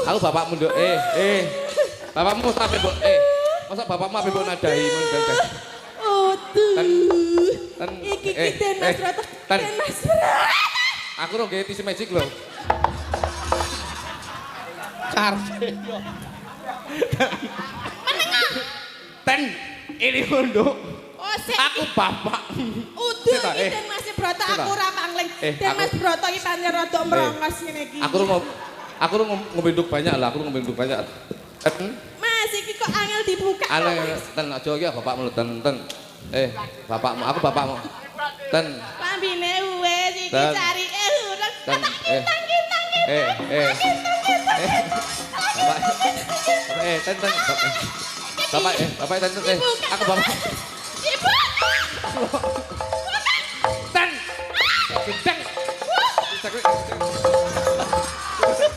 Aku bapakmu nduk. Bapakmu sampe mbok masa bapakmu ape mbok nadahi men ben. Aduh. Iki Den Mas Broto. Den Mas Broto. Aku ro nggih tisu magic lho. Karpe yo. Ten ini nduk. Oh, sik. Aku bapak. Uduh iki Den Mas Broto aku ora pangling. Den Mas Broto iki pancen rada merongos ngene iki. Aku ngombe nduk banyak lah, aku ngombe nduk banyak. Mas iki kok angel dibuka. Ale ten aja iki bapakmu ten. Bapakmu, aku bapakmu. Ten. Pambine wis iki carike urang. Ten. Bapak ten. Aku bapak. Ibu. Ten.